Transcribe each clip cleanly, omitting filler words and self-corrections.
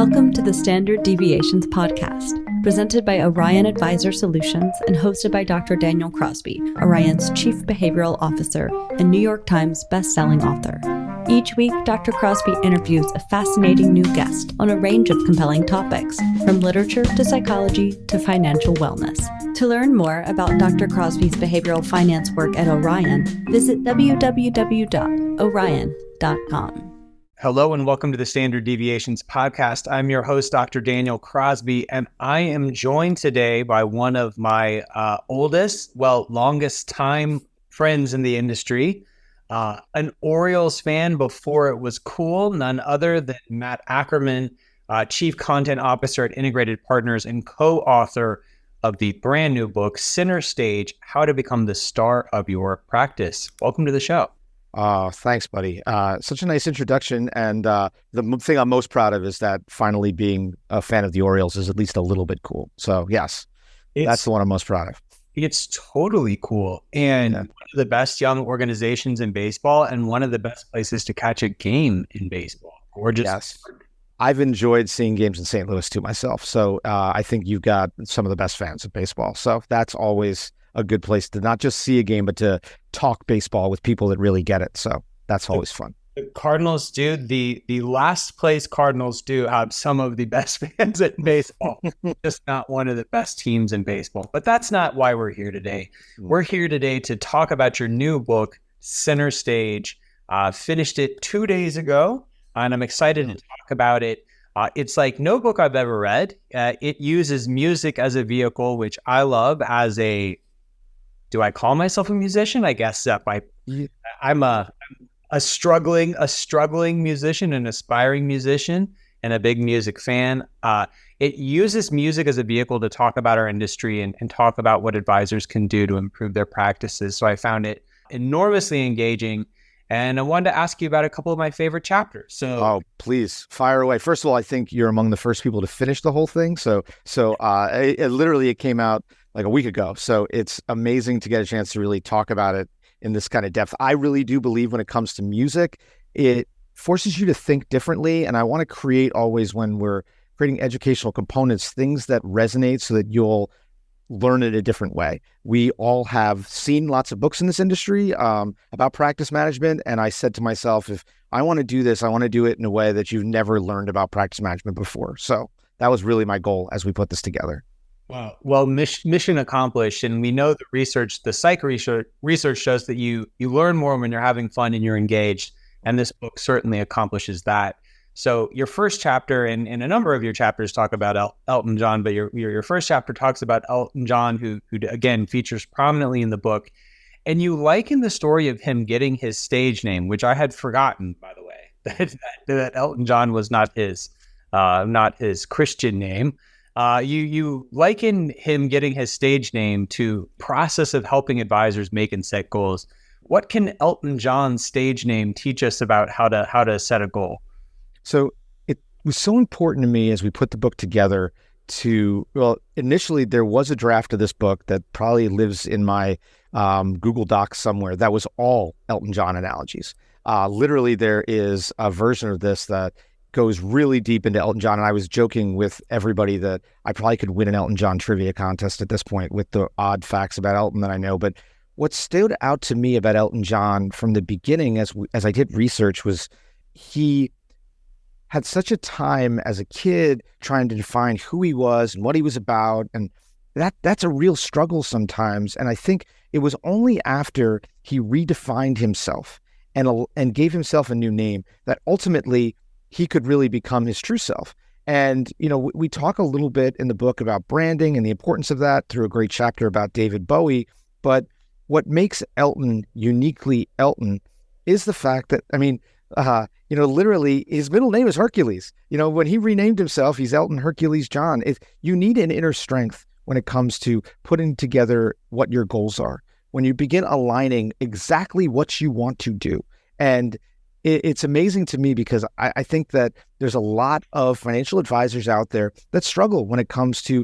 Welcome to the Standard Deviations podcast, presented by Orion Advisor Solutions and hosted by Dr. Daniel Crosby, Orion's Chief Behavioral Officer and New York Times best-selling author. Each week, Dr. Crosby interviews a fascinating new guest on a range of compelling topics, from literature to psychology to financial wellness. To learn more about Dr. Crosby's behavioral finance work at Orion, visit www.orion.com. Hello and welcome to the Standard Deviations podcast. I'm your host, Dr. Daniel Crosby, and I am joined today by one of my longest time friends in the industry, an Orioles fan before it was cool, none other than Matt Ackermann, Chief Content Officer at Integrated Partners and co-author of the brand new book, Center Stage, How to Become the Star of Your Practice. Welcome to the show. Thanks, buddy. Such a nice introduction. And the thing I'm most proud of is that finally being a fan of the Orioles is at least a little bit cool. So yes, that's the one I'm most proud of. It's totally cool. And one of the best young organizations in baseball and one of the best places to catch a game in baseball. Yes. I've enjoyed seeing games in St. Louis too myself. So I think you've got some of the best fans of baseball. So that's always a good place to not just see a game, but to talk baseball with people that really get it. So that's always fun. The Cardinals do, the last place Cardinals do have some of the best fans in baseball, just not one of the best teams in baseball. But that's not why we're here today. We're here today to talk about your new book, Center Stage. Finished it 2 days ago, and I'm excited to talk about it. It's like no book I've ever read. It uses music as a vehicle, which I love as do I call myself a musician? I guess I'm a struggling musician, an aspiring musician, and a big music fan. It uses music as a vehicle to talk about our industry and talk about what advisors can do to improve their practices. So I found it enormously engaging. And I wanted to ask you about a couple of my favorite chapters. Oh, please fire away. First of all, I think you're among the first people to finish the whole thing. So it came out like a week ago. So it's amazing to get a chance to really talk about it in this kind of depth. I really do believe when it comes to music, it forces you to think differently. And I want to create always, when we're creating educational components, things that resonate so that you'll learn it a different way. We all have seen lots of books in this industry about practice management. And I said to myself, if I want to do this, I want to do it in a way that you've never learned about practice management before. So that was really my goal as we put this together. Wow. Well, mission accomplished. And we know the psych research shows that you learn more when you're having fun and you're engaged. And this book certainly accomplishes that. So your first chapter and a number of your chapters talk about Elton John, but your first chapter talks about Elton John, who again features prominently in the book. And you liken the story of him getting his stage name, which I had forgotten, by the way, that Elton John was not his Christian name. You liken him getting his stage name to process of helping advisors make and set goals. What can Elton John's stage name teach us about how to set a goal? So it was so important to me as we put the book together initially there was a draft of this book that probably lives in my Google Docs somewhere that was all Elton John analogies. Literally there is a version of this that goes really deep into Elton John. And I was joking with everybody that I probably could win an Elton John trivia contest at this point with the odd facts about Elton that I know. But what stood out to me about Elton John from the beginning as I did research was he had such a time as a kid trying to define who he was and what he was about. And that's a real struggle sometimes. And I think it was only after he redefined himself and gave himself a new name that ultimately he could really become his true self. And, we talk a little bit in the book about branding and the importance of that through a great chapter about David Bowie. But what makes Elton uniquely Elton is the fact that, literally his middle name is Hercules. When he renamed himself, he's Elton Hercules John. You need an inner strength when it comes to putting together what your goals are. When you begin aligning exactly what you want to do. And it's amazing to me because I think that there's a lot of financial advisors out there that struggle when it comes to,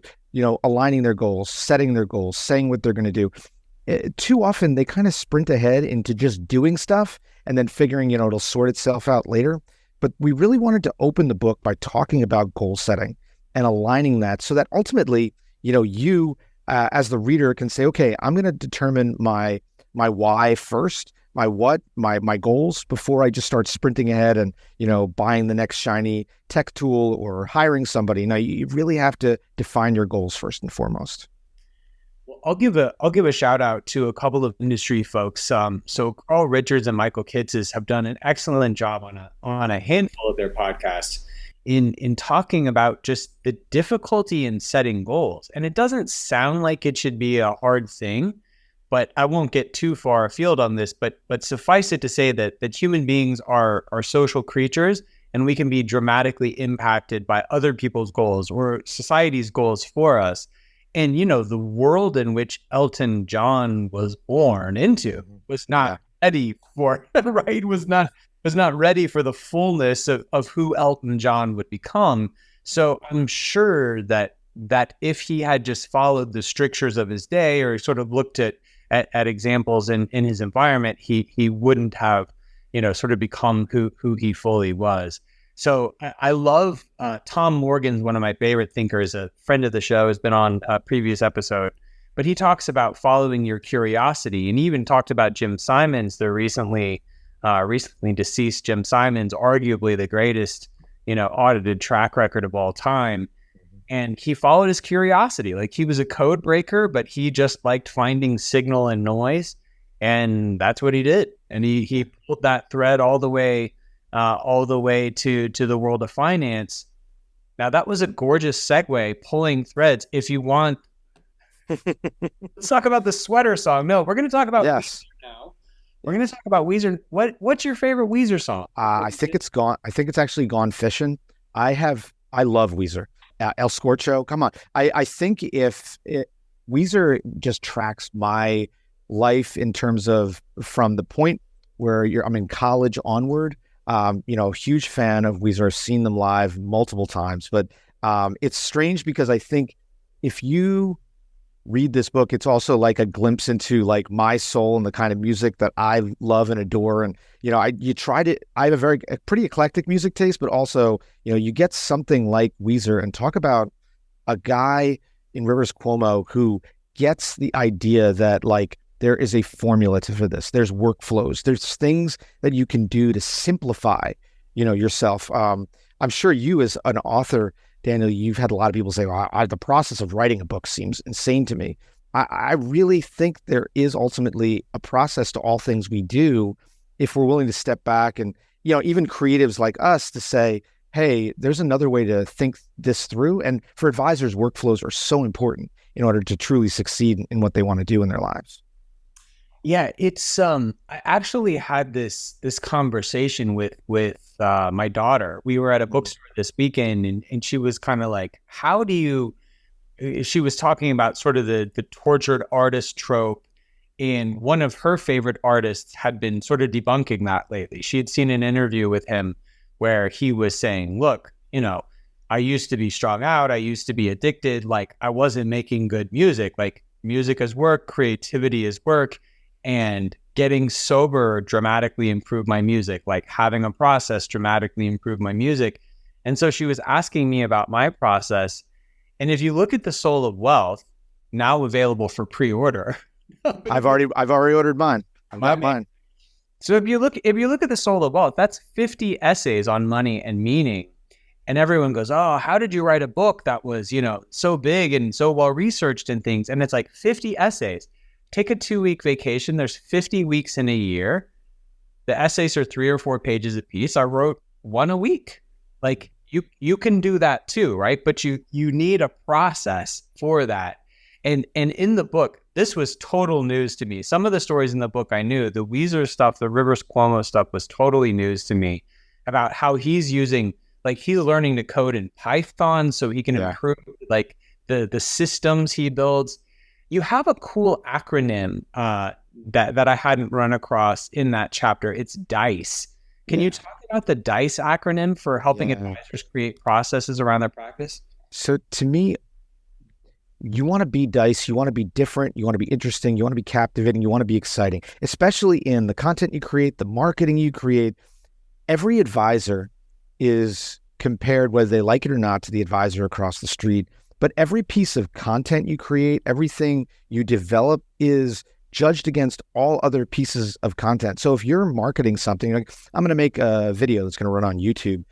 aligning their goals, setting their goals, saying what they're going to do. Too often they kind of sprint ahead into just doing stuff and then figuring, it'll sort itself out later. but we really wanted to open the book by talking about goal setting and aligning that so that ultimately, you as the reader can say, okay, I'm going to determine my why first, my what, my goals before I just start sprinting ahead and, buying the next shiny tech tool or hiring somebody. Now, you really have to define your goals first and foremost. Well, I'll give a shout out to a couple of industry folks. So Carl Richards and Michael Kitces have done an excellent job on a handful of their podcasts in talking about just the difficulty in setting goals. And it doesn't sound like it should be a hard thing, but I won't get too far afield on this, but suffice it to say that human beings are social creatures, and we can be dramatically impacted by other people's goals or society's goals for us. And, the world in which Elton John was born into was not ready for, right? Was not ready for the fullness of who Elton John would become. So I'm sure that if he had just followed the strictures of his day, or sort of looked at examples in his environment, he wouldn't have, sort of become who he fully was. So I love Tom Morgan's one of my favorite thinkers, a friend of the show, has been on a previous episode, but he talks about following your curiosity, and he even talked about Jim Simons, the recently deceased Jim Simons, arguably the greatest, audited track record of all time. And he followed his curiosity. Like, he was a code breaker, but he just liked finding signal and noise. And that's what he did. And he pulled that thread all the way to the world of finance. Now, that was a gorgeous segue, pulling threads. If you want, let's talk about the sweater song. No, we're going to talk about Weezer now. We're going to talk about Weezer. What's your favorite Weezer song? I think it's actually Gone Fishing. I love Weezer. El Scorcho, come on. I think Weezer just tracks my life in terms of from the point where I'm in college onward. Huge fan of Weezer. I've seen them live multiple times, but it's strange because I think if you read this book, it's also like a glimpse into like my soul and the kind of music that I love and adore. And, I have a pretty eclectic music taste, but also, you get something like Weezer and talk about a guy in Rivers Cuomo who gets the idea that like there is a formula for this. There's workflows. There's things that you can do to simplify, yourself. I'm sure you as an author, Daniel, you've had a lot of people say, well, the process of writing a book seems insane to me. I really think there is ultimately a process to all things we do if we're willing to step back and, even creatives like us to say, hey, there's another way to think this through. And for advisors, workflows are so important in order to truly succeed in what they want to do in their lives. Yeah, it's I actually had this conversation with my daughter. We were at a bookstore this weekend, and she was kind of like, she was talking about sort of the tortured artist trope, and one of her favorite artists had been sort of debunking that lately. She had seen an interview with him where he was saying, look, I used to be strung out, I used to be addicted, like I wasn't making good music, like music is work, creativity is work. And getting sober dramatically improved my music, like having a process dramatically improved my music. And so she was asking me about my process. And if you look at The Soul of Wealth, now available for pre-order. I've already ordered mine. I've got mine. So if you look at The Soul of Wealth, that's 50 essays on money and meaning. And everyone goes, oh, how did you write a book that was, so big and so well researched and things? And it's like 50 essays. Take a 2-week vacation. There's 50 weeks in a year. The essays are 3 or 4 pages a piece. I wrote one a week. Like you can do that too, right? But you need a process for that. And in the book, this was total news to me. Some of the stories in the book I knew. The Weezer stuff, the Rivers Cuomo stuff was totally news to me about how he's learning to code in Python so he can improve like the systems he builds. You have a cool acronym that I hadn't run across in that chapter. It's DICE. Can you talk about the DICE acronym for helping advisors create processes around their practice? So to me, you want to be DICE, you want to be different, you want to be interesting, you want to be captivating, you want to be exciting, especially in the content you create, the marketing you create. Every advisor is compared, whether they like it or not, to the advisor across the street. But every piece of content you create, everything you develop is judged against all other pieces of content. So if you're marketing something, like I'm going to make a video that's going to run on YouTube,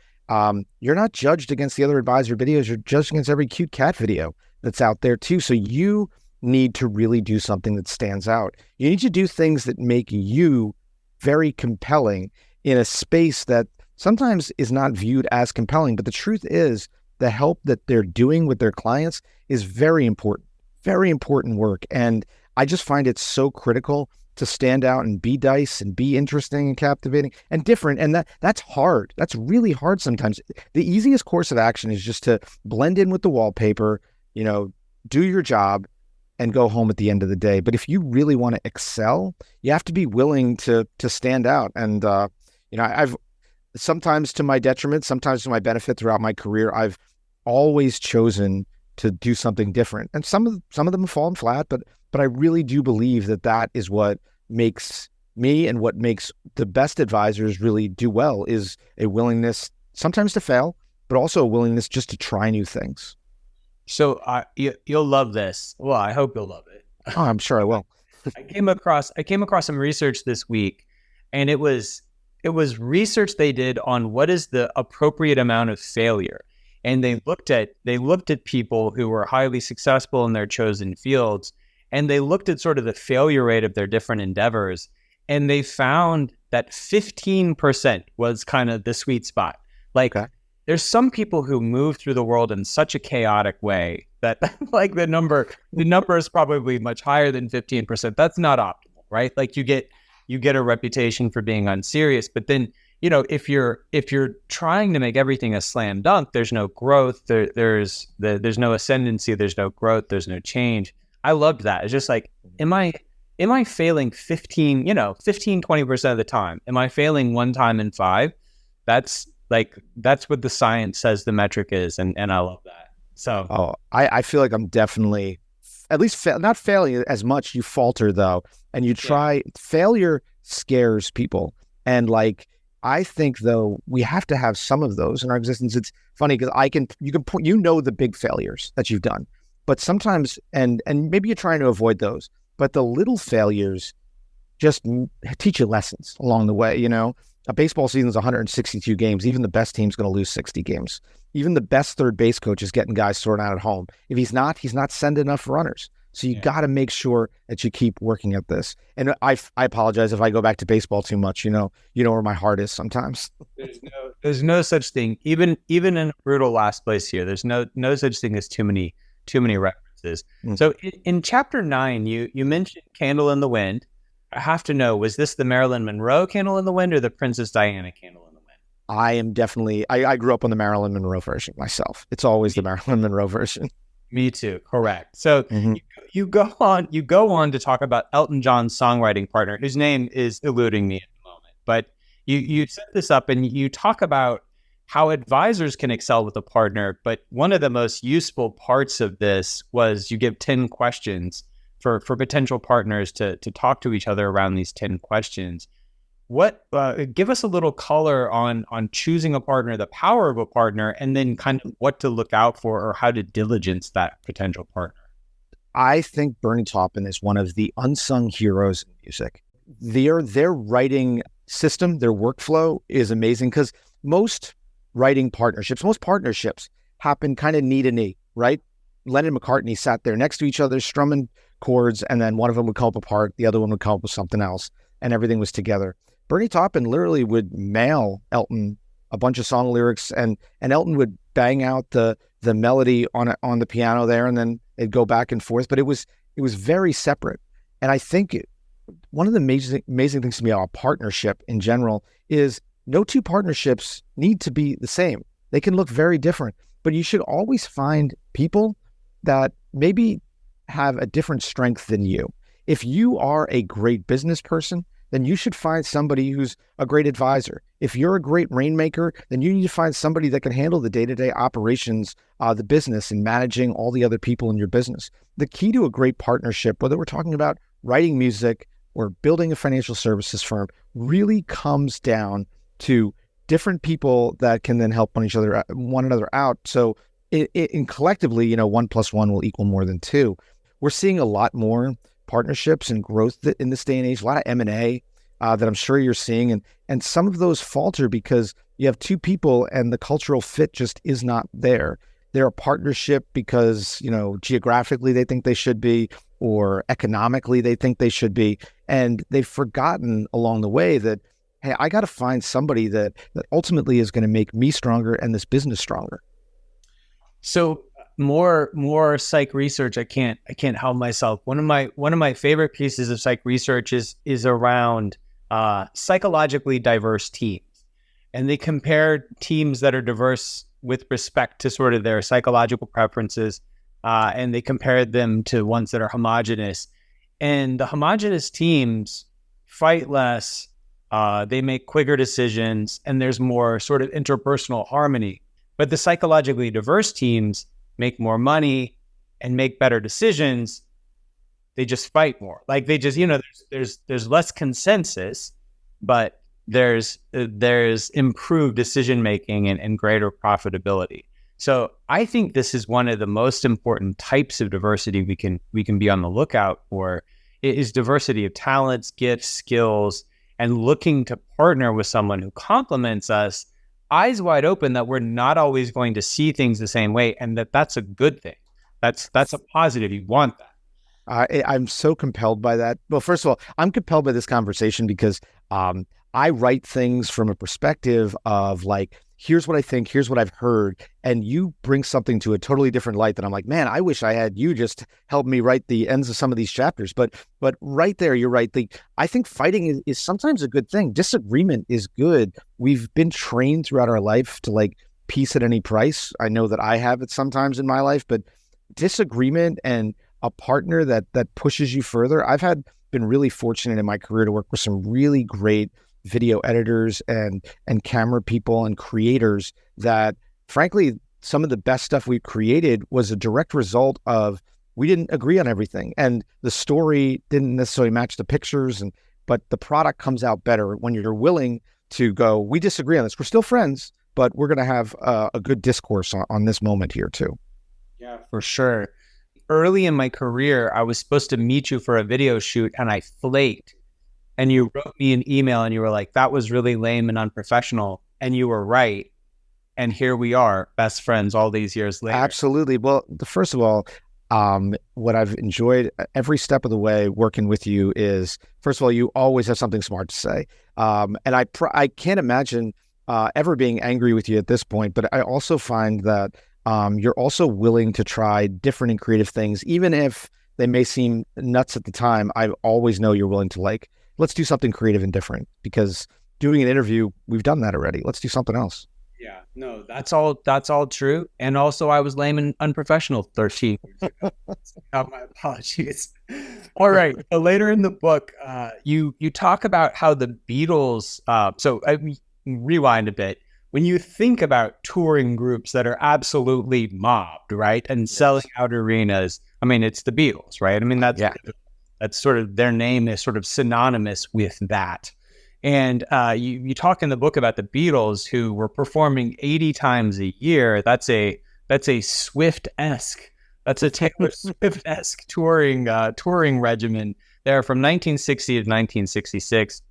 you're not judged against the other advisor videos. You're judged against every cute cat video that's out there too. So you need to really do something that stands out. You need to do things that make you very compelling in a space that sometimes is not viewed as compelling. But the truth is, the help that they're doing with their clients is very important work. And I just find it so critical to stand out and be dice and be interesting and captivating and different. And that's hard. That's really hard sometimes. The easiest course of action is just to blend in with the wallpaper, do your job and go home at the end of the day. But if you really want to excel, you have to be willing to stand out. And, I've sometimes to my detriment, sometimes to my benefit throughout my career, I've always chosen to do something different. And some of them have fallen flat, but I really do believe that is what makes me and what makes the best advisors really do well, is a willingness sometimes to fail, but also a willingness just to try new things. So you'll love this. Well, I hope you'll love it. Oh, I'm sure I will. I came across some research this week, and it was research they did on what is the appropriate amount of failure. And they looked at people who were highly successful in their chosen fields, and they looked at sort of the failure rate of their different endeavors, and they found that 15% was kind of the sweet spot. There's some people who move through the world in such a chaotic way that like the number is probably much higher than 15%. That's not optimal, right? Like you get a reputation for being unserious, but then if you're trying to make everything a slam dunk, there's no growth. There's no ascendancy. There's no growth. There's no change. I loved that. It's just like, am I failing 20% of the time? Am I failing one time in 5? That's what the science says the metric is. And I love that. So, I feel like I'm definitely at least not failing as much. You falter though. And you try. Failure scares people. And I think though, we have to have some of those in our existence. It's funny because you can point, the big failures that you've done, but sometimes, and maybe you're trying to avoid those, but the little failures just teach you lessons along the way. A baseball season is 162 games. Even the best team's going to lose 60 games. Even the best third base coach is getting guys sorted out at home. If he's not sending enough runners. So you got to make sure that you keep working at this. And I apologize if I go back to baseball too much. You know where my heart is sometimes. There's no such thing. Even in a brutal last place here, there's no such thing as too many references. So in chapter 9, you mentioned Candle in the Wind. I have to know, was this the Marilyn Monroe Candle in the Wind or the Princess Diana Candle in the Wind? I am definitely, I grew up on the Marilyn Monroe version myself. It's always the Marilyn Monroe version. Me too. Correct. So you go on to talk about Elton John's songwriting partner, whose name is eluding me at the moment. But you set this up and you talk about how advisors can excel with a partner. But one of the most useful parts of this was you give 10 questions for potential partners to talk to each other around these 10 questions. Give us a little color on choosing a partner, the power of a partner, and then kind of what to look out for or how to diligence that potential partner. I think Bernie Taupin is one of the unsung heroes in music. Their writing system, their workflow is amazing because most partnerships happen kind of knee to knee, right? Lennon and McCartney sat there next to each other, strumming chords, and then one of them would come up apart, the other one would come up with something else, and everything was together. Bernie Taupin literally would mail Elton a bunch of song lyrics, and Elton would bang out the melody on the piano there, and then it'd go back and forth. But it was very separate. And I think one of the amazing things to me about a partnership in general is no two partnerships need to be the same. They can look very different, but you should always find people that maybe have a different strength than you. If you are a great business person, then you should find somebody who's a great advisor. If you're a great rainmaker, then you need to find somebody that can handle the day-to-day operations, the business, and managing all the other people in your business. The key to a great partnership, whether we're talking about writing music or building a financial services firm, really comes down to different people that can then help one another out. So and collectively, 1+1 will equal more than 2. We're seeing a lot more partnerships and growth in this day and age, a lot of M&A that I'm sure you're seeing. And some of those falter because you have two people and the cultural fit just is not there. They're a partnership because, geographically they think they should be, or economically they think they should be. And they've forgotten along the way that, hey, I got to find somebody that ultimately is going to make me stronger and this business stronger. So more psych research. I can't help myself. One of my favorite pieces of psych research is around psychologically diverse teams. And they compared teams that are diverse with respect to sort of their psychological preferences, and they compared them to ones that are homogenous. And the homogenous teams fight less, they make quicker decisions, and there's more sort of interpersonal harmony. But the psychologically diverse teams make more money and make better decisions. They just fight more. Like they just, there's less consensus, but there's improved decision making and greater profitability. So I think this is one of the most important types of diversity we can be on the lookout for. It is diversity of talents, gifts, skills, and looking to partner with someone who complements us, eyes wide open that we're not always going to see things the same way, and that's a good thing. That's a positive. You want that. I'm so compelled by that. Well, first of all, I'm compelled by this conversation because I write things from a perspective of like, here's what I think, here's what I've heard, and you bring something to a totally different light that I'm like, man, I wish I had you just help me write the ends of some of these chapters. But right there, you're right. I think fighting is sometimes a good thing. Disagreement is good. We've been trained throughout our life to like peace at any price. I know that I have it sometimes in my life, but disagreement and a partner that pushes you further. I've been really fortunate in my career to work with some really great video editors and camera people and creators that, frankly, some of the best stuff we created was a direct result of we didn't agree on everything, and the story didn't necessarily match the pictures, but the product comes out better when you're willing to go, we disagree on this. We're still friends, but we're going to have a good discourse on this moment here too. Yeah, for sure. Early in my career, I was supposed to meet you for a video shoot and I flaked. And you wrote me an email and you were like, that was really lame and unprofessional. And you were right. And here we are, best friends all these years later. Absolutely. Well, first of all, what I've enjoyed every step of the way working with you is, first of all, you always have something smart to say. And I can't imagine ever being angry with you at this point, but I also find that you're also willing to try different and creative things, even if they may seem nuts at the time. I always know you're willing to like, let's do something creative and different, because doing an interview, we've done that already. Let's do something else. Yeah, no, that's all true. And also I was lame and unprofessional 13 years ago. My apologies. All right. So later in the book, you talk about how the Beatles, so I rewind a bit. When you think about touring groups that are absolutely mobbed, right, and selling out arenas, I mean, it's the Beatles, right? I mean, that's sort of, their name is sort of synonymous with that. And you talk in the book about the Beatles, who were performing 80 times a year. That's a Swift-esque, that's a Taylor Swift-esque touring regimen there from 1960 to 1966,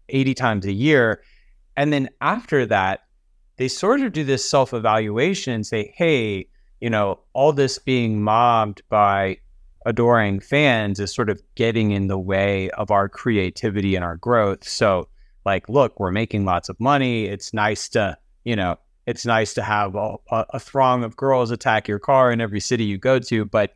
80 times a year. And then after that, they sort of do this self-evaluation and say, hey, all this being mobbed by adoring fans is sort of getting in the way of our creativity and our growth. So like, look, we're making lots of money. It's nice to, have a throng of girls attack your car in every city you go to, but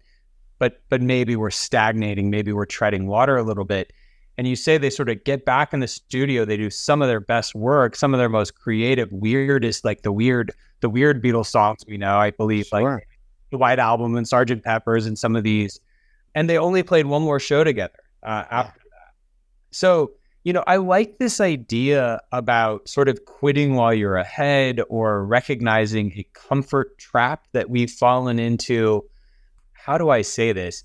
maybe we're stagnating. Maybe we're treading water a little bit. And you say they sort of get back in the studio, they do some of their best work, some of their most creative, weirdest, like the weird Beatles songs we know, I believe, Sure. like the White Album and Sgt. Pepper's and some of these. And they only played one more show together after that. So, I like this idea about sort of quitting while you're ahead, or recognizing a comfort trap that we've fallen into. How do I say this?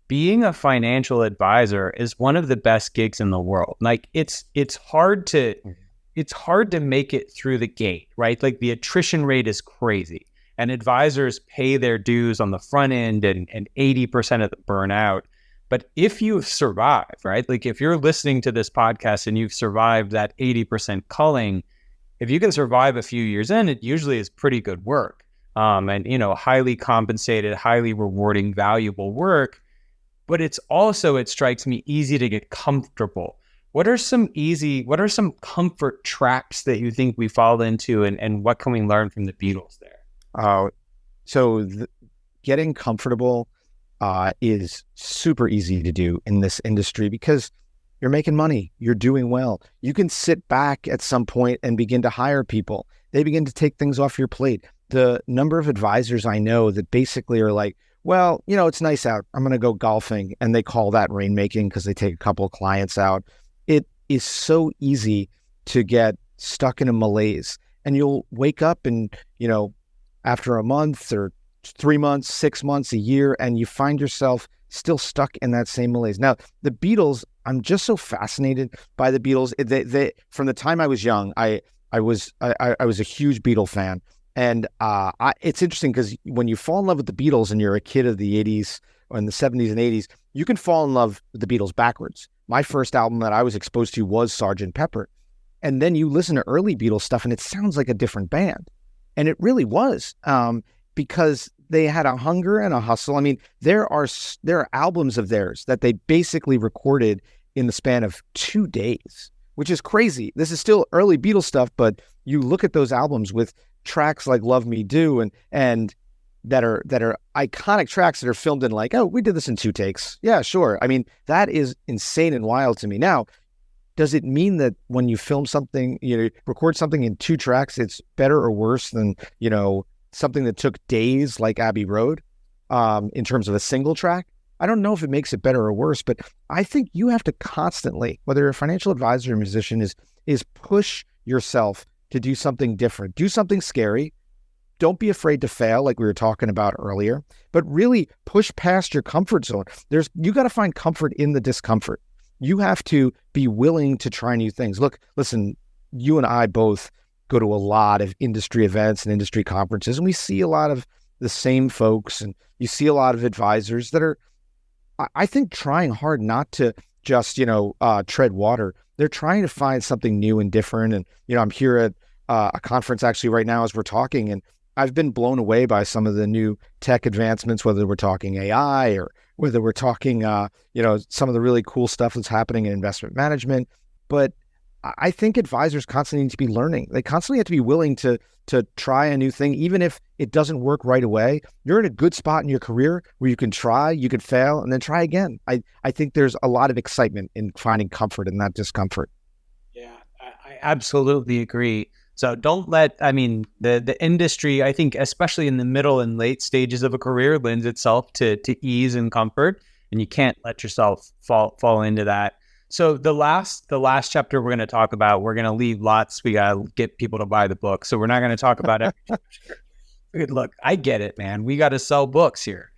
Being a financial advisor is one of the best gigs in the world. Like it's hard to it's hard to make it through the gate, right? Like the attrition rate is crazy, and advisors pay their dues on the front end, and 80% of the burnout. But if you've survived, right? Like if you're listening to this podcast and you've survived that 80% culling, if you can survive a few years in, it usually is pretty good work. And, highly compensated, highly rewarding, valuable work. But it's also, it strikes me, easy to get comfortable. What are some comfort traps that you think we fall into, and what can we learn from the Beatles there? Getting comfortable is super easy to do in this industry because you're making money, you're doing well. You can sit back at some point and begin to hire people. They begin to take things off your plate. The number of advisors I know that basically are like, well, it's nice out, I'm going to go golfing. And they call that rainmaking because they take a couple of clients out. It is so easy to get stuck in a malaise, and you'll wake up and, after a month or 3 months, 6 months, a year, and you find yourself still stuck in that same malaise. Now, the Beatles, I'm just so fascinated by the Beatles. They from the time I was young, I was a huge Beatle fan. And it's interesting because when you fall in love with the Beatles and you're a kid of the 80s or in the 70s and 80s, you can fall in love with the Beatles backwards. My first album that I was exposed to was Sgt. Pepper. And then you listen to early Beatles stuff and it sounds like a different band. And it really was, because they had a hunger and a hustle. I mean, there are albums of theirs that they basically recorded in the span of 2 days, which is crazy. This is still early Beatles stuff, but you look at those albums with tracks like Love Me Do and that are iconic tracks that are filmed in like, oh, we did this in 2 takes. Yeah, sure. I mean, that is insane and wild to me. Now, does it mean that when you film something, record something in 2 tracks, it's better or worse than, something that took days like Abbey Road, in terms of a single track? I don't know if it makes it better or worse, but I think you have to constantly, whether you're a financial advisor or musician, is push yourself to do something different, do something scary. Don't be afraid to fail, like we were talking about earlier, but really push past your comfort zone. You got to find comfort in the discomfort. You have to be willing to try new things. Look, listen, you and I both go to a lot of industry events and industry conferences, and we see a lot of the same folks, and you see a lot of advisors that are, I think, trying hard not to just, tread water. They're trying to find something new and different. And, I'm here at a conference actually right now as we're talking, and I've been blown away by some of the new tech advancements, whether we're talking AI or whether we're talking, some of the really cool stuff that's happening in investment management. But I think advisors constantly need to be learning. They constantly have to be willing to try a new thing, even if it doesn't work right away. You're in a good spot in your career where you can try, you can fail, and then try again. I think there's a lot of excitement in finding comfort in that discomfort. Yeah, I absolutely agree. So don't let, the industry, I think, especially in the middle and late stages of a career, lends itself to ease and comfort, and you can't let yourself fall into that. So the last chapter we're going to talk about, we're going to leave lots. We got to get people to buy the book. So we're not going to talk about every chapter. Look, I get it, man. We got to sell books here.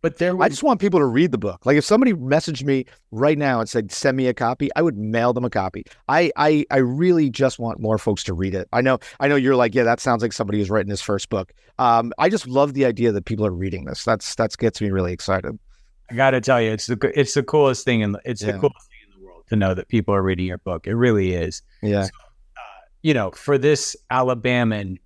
But I just want people to read the book. Like if somebody messaged me right now and said, send me a copy, I would mail them a copy. I really just want more folks to read it. I know you're like, yeah, that sounds like somebody who's written his first book. I just love the idea that people are reading this. That gets me really excited. I got to tell you, it's the coolest thing, and the coolest thing in the world to know that people are reading your book. It really is. Yeah. So, for this Alabaman,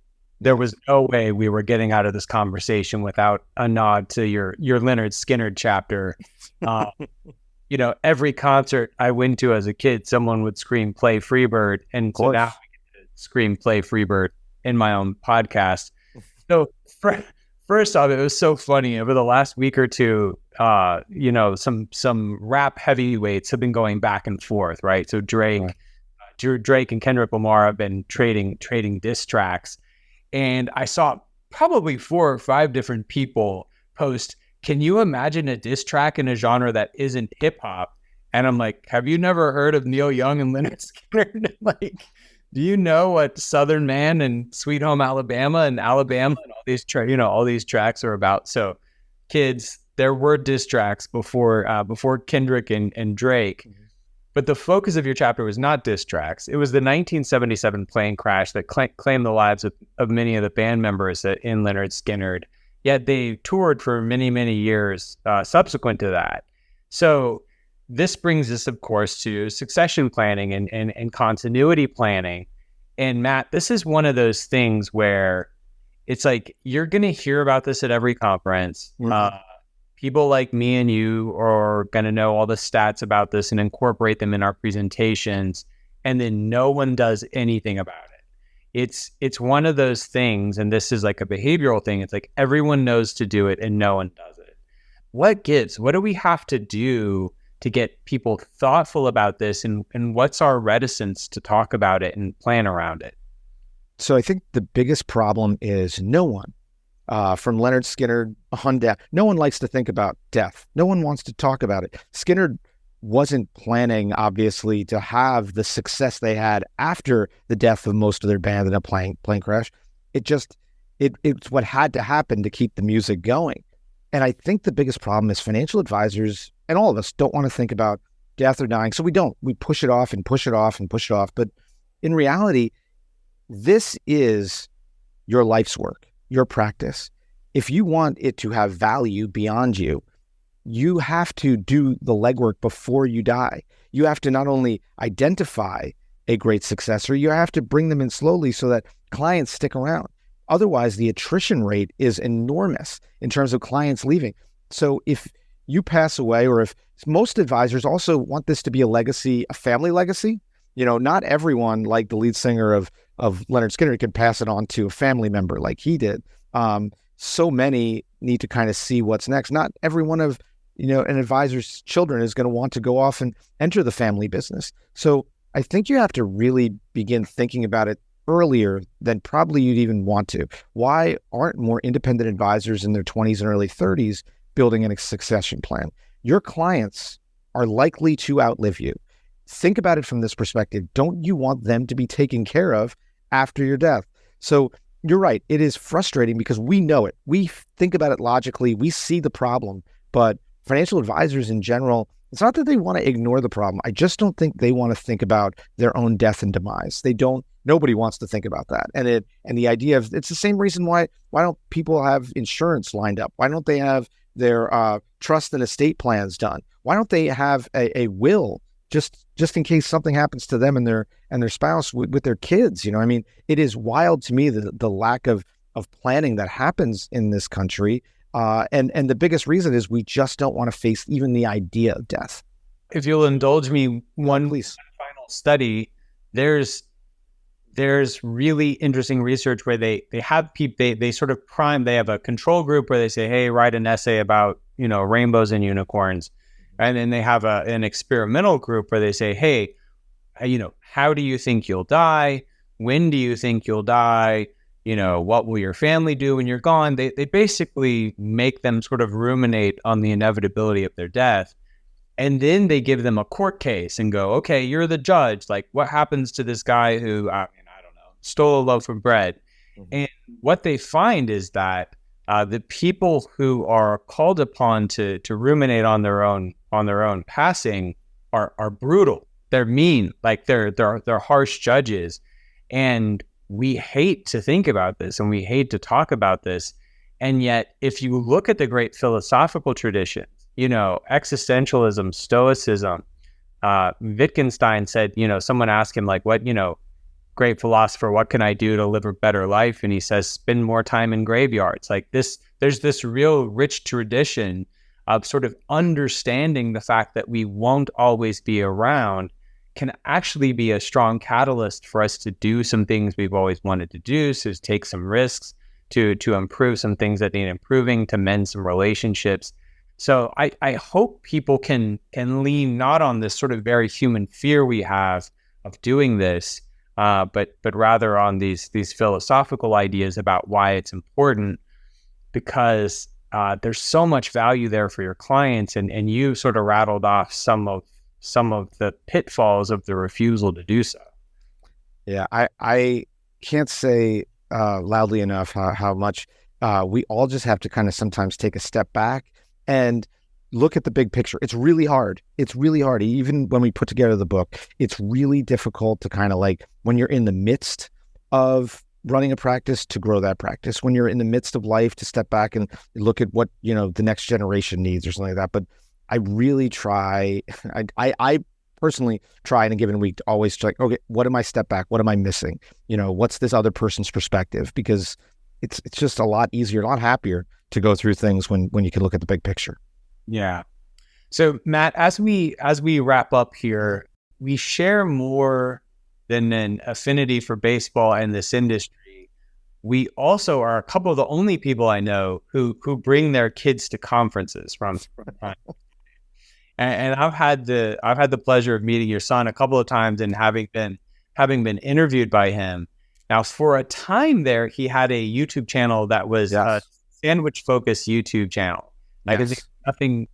there was no way we were getting out of this conversation without a nod to your Leonard Skinner chapter. Every concert I went to as a kid, someone would scream "Play Freebird," and so now I get to scream "Play Freebird" in my own podcast. So first off, it was so funny over the last week or two. Some rap heavyweights have been going back and forth, right? So Drake and Kendrick Lamar have been trading diss tracks. And I saw probably 4 or 5 different people post, can you imagine a diss track in a genre that isn't hip hop? And I'm like, have you never heard of Neil Young and Leonard Skinner? Like, do you know what Southern Man and Sweet Home Alabama and Alabama and all these tracks are about? So kids, there were diss tracks before Kendrick and Drake. But the focus of your chapter was not diss tracks. It was the 1977 plane crash that claimed the lives of many of the band members in Lynyrd Skynyrd. Yet they toured for many, many years subsequent to that. So this brings us, of course, to succession planning and continuity planning. And Matt, this is one of those things where it's like you're going to hear about this at every conference. Mm-hmm. People like me and you are going to know all the stats about this and incorporate them in our presentations, and then no one does anything about it. It's one of those things, and this is like a behavioral thing. It's like everyone knows to do it and no one does it. What gives? What do we have to do to get people thoughtful about this, and what's our reticence to talk about it and plan around it? So I think the biggest problem is no one, from Lynyrd Skynyrd on down, no one likes to think about death. No one wants to talk about it. Skynyrd wasn't planning, obviously, to have the success they had after the death of most of their band in a plane crash. It's what had to happen to keep the music going. And I think the biggest problem is financial advisors and all of us don't want to think about death or dying. So we don't. We push it off and push it off and push it off. But in reality, this is your life's work, your practice. If you want it to have value beyond you, you have to do the legwork before you die. You have to not only identify a great successor, you have to bring them in slowly so that clients stick around. Otherwise, the attrition rate is enormous in terms of clients leaving. So if you pass away, or if most advisors also want this to be a legacy, a family legacy, not everyone, like the lead singer of Lynyrd Skynyrd, can pass it on to a family member like he did. So many need to kind of see what's next. Not every one of, an advisor's children is going to want to go off and enter the family business. So I think you have to really begin thinking about it earlier than probably you'd even want to. Why aren't more independent advisors in their 20s and early 30s building a succession plan? Your clients are likely to outlive you. Think about it from this perspective. Don't you want them to be taken care of after your death? So you're right. It is frustrating because we know it. We think about it logically. We see the problem, but financial advisors in general, it's not that they want to ignore the problem. I just don't think they want to think about their own death and demise. Nobody wants to think about that. And the idea of, it's the same reason why don't people have insurance lined up? Why don't they have their trust and estate plans done? Why don't they have a will just in case something happens to them and their spouse with their kids? It is wild to me the lack of planning that happens in this country. And the biggest reason is we just don't want to face even the idea of death. If you'll indulge me, one Please. Final study, there's really interesting research where they have people, they sort of prime, they have a control group where they say, hey, write an essay about, rainbows and unicorns. And then they have an experimental group where they say, hey, how do you think you'll die? When do you think you'll die? What will your family do when you're gone? They basically make them sort of ruminate on the inevitability of their death. And then they give them a court case and go, okay, you're the judge. Like, what happens to this guy who, I don't know, stole a loaf of bread? Mm-hmm. And what they find is that the people who are called upon to ruminate on their own passing are brutal. They're mean, like they're harsh judges. And we hate to think about this and we hate to talk about this. And yet, if you look at the great philosophical traditions, existentialism, stoicism, Wittgenstein said, someone asked him, like, what, great philosopher, what can I do to live a better life? And he says, spend more time in graveyards. Like this, there's this real rich tradition of sort of understanding the fact that we won't always be around can actually be a strong catalyst for us to do some things we've always wanted to do, so to take some risks, to improve some things that need improving, to mend some relationships. So I hope people can lean not on this sort of very human fear we have of doing this, but rather on these philosophical ideas about why it's important, because there's so much value there for your clients, and you sort of rattled off some of the pitfalls of the refusal to do so. Yeah, I can't say loudly enough how much we all just have to kind of sometimes take a step back and look at the big picture. It's really hard. It's really hard. Even when we put together the book, it's really difficult to kind of like, when you're in the midst of running a practice, to grow that practice. When you're in the midst of life, to step back and look at what, the next generation needs or something like that. But I really try, I personally try in a given week to always like, okay, what am I step back? What am I missing? What's this other person's perspective? Because it's just a lot easier, a lot happier to go through things when you can look at the big picture. Yeah. So Matt, as we wrap up here, we share more than an affinity for baseball and this industry. We also are a couple of the only people I know who bring their kids to conferences from time. And I've had the pleasure of meeting your son a couple of times and having been interviewed by him. Now, for a time there, he had a YouTube channel that was a sandwich-focused YouTube channel. Like, is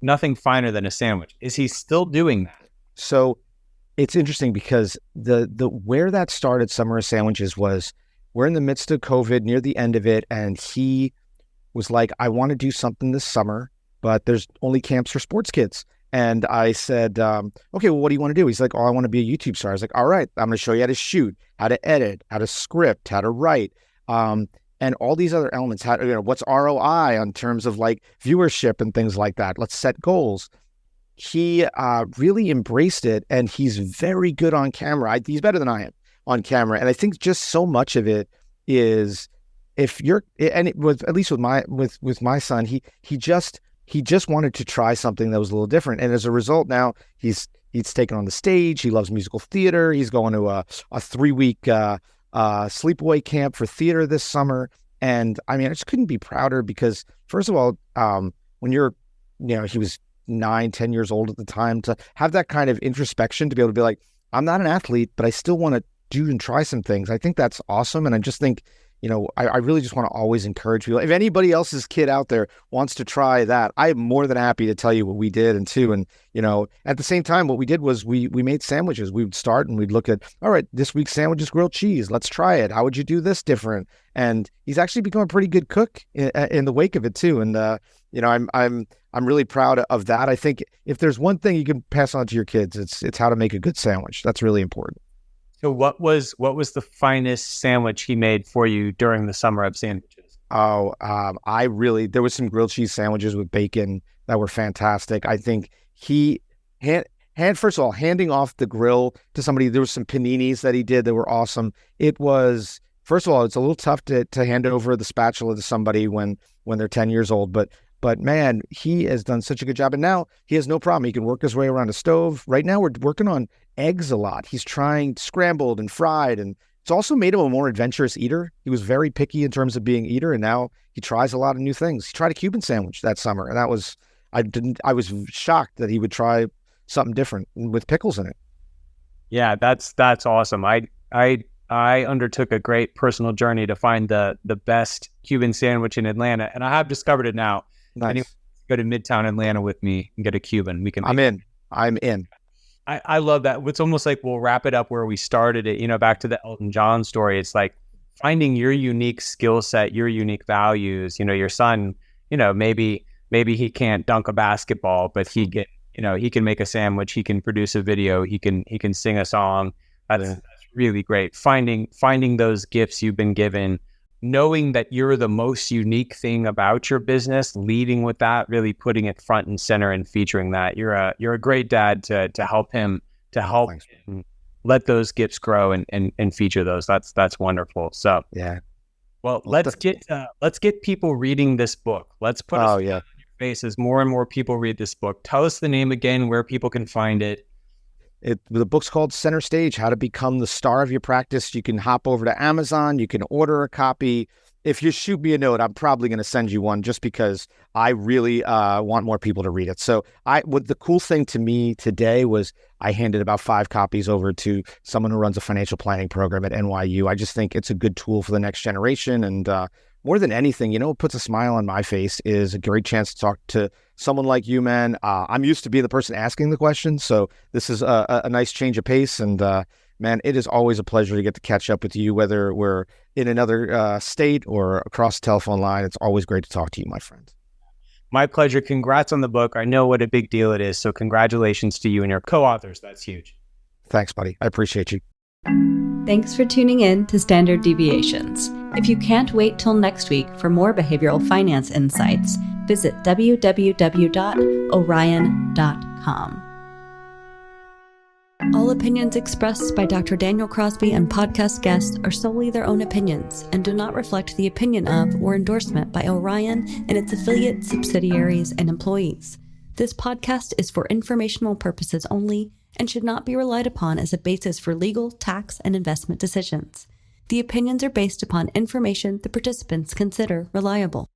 nothing finer than a sandwich. Is he still doing that? So it's interesting because the where that started, Summer of Sandwiches, was we're in the midst of COVID, near the end of it, and he was like, I want to do something this summer, but there's only camps for sports kids. And I said, okay, well, what do you want to do? He's like, oh, I want to be a YouTube star. I was like, all right, I'm going to show you how to shoot, how to edit, how to script, how to write, and all these other elements. How, what's ROI in terms of like viewership and things like that. Let's set goals. He really embraced it, and he's very good on camera. He's better than I am on camera. And I think just so much of it is, if you're, and it was, at least with my son, he just wanted to try something that was a little different. And as a result, now he's taken on the stage. He loves musical theater. He's going to a 3-week sleepaway camp for theater this summer. And I mean, I just couldn't be prouder because, first of all, when you're, he was 9-10 years old at the time, to have that kind of introspection, to be able to be like, I'm not an athlete, but I still want to do and try some things. I think that's awesome. And I just think, I really just want to always encourage people. If anybody else's kid out there wants to try that, I'm more than happy to tell you what we did. And at the same time, what we did was we made sandwiches. We would start and we'd look at, all right, this week's sandwich is grilled cheese. Let's try it. How would you do this different? And he's actually become a pretty good cook in the wake of it too. And I'm really proud of that. I think if there's one thing you can pass on to your kids, it's how to make a good sandwich. That's really important. So what was the finest sandwich he made for you during the Summer of Sandwiches? Oh, there was some grilled cheese sandwiches with bacon that were fantastic. I think he first of all, handing off the grill to somebody, there was some paninis that he did that were awesome. It was, first of all, it's a little tough to hand over the spatula to somebody when they're 10 years old, but man, he has done such a good job. And now he has no problem. He can work his way around a stove. Right now we're working on eggs a lot. He's trying scrambled and fried, and it's also made him a more adventurous eater. He was very picky in terms of being an eater, and now he tries a lot of new things. He tried a Cuban sandwich that summer, and I was shocked that he would try something different with pickles in it. Yeah, that's awesome. I undertook a great personal journey to find the best Cuban sandwich in Atlanta, and I have discovered it now. Nice. Anyone go to Midtown Atlanta with me and get a Cuban. I'm in. I love that. It's almost like we'll wrap it up where we started it, back to the Elton John story. It's like finding your unique skill set, your unique values. Your son, maybe he can't dunk a basketball, but he can make a sandwich, he can produce a video, he can sing a song. That's really great. Finding those gifts you've been given, knowing that you're the most unique thing about your business, leading with that, really putting it front and center and featuring that. You're a great dad to help him, let those gifts grow and feature those. That's wonderful. So yeah. Well, let's get people reading this book. Let's put on your faces. More and more people read this book. Tell us the name again, where people can find it. The book's called Center Stage, How to Become the Star of Your Practice. You can hop over to Amazon. You can order a copy. If you shoot me a note, I'm probably going to send you one just because I really want more people to read it. So the cool thing to me today was I handed about 5 copies over to someone who runs a financial planning program at NYU. I just think it's a good tool for the next generation. And more than anything, what puts a smile on my face is a great chance to talk to someone like you, man. I'm used to being the person asking the questions, so this is a nice change of pace. And man, it is always a pleasure to get to catch up with you, whether we're in another state or across the telephone line. It's always great to talk to you, my friend. My pleasure. Congrats on the book. I know what a big deal it is. So congratulations to you and your co-authors. That's huge. Thanks, buddy. I appreciate you. Thanks for tuning in to Standard Deviations. If you can't wait till next week for more behavioral finance insights, visit www.orion.com. All opinions expressed by Dr. Daniel Crosby and podcast guests are solely their own opinions and do not reflect the opinion of or endorsement by Orion and its affiliates, subsidiaries, and employees. This podcast is for informational purposes only and should not be relied upon as a basis for legal, tax, and investment decisions. The opinions are based upon information the participants consider reliable.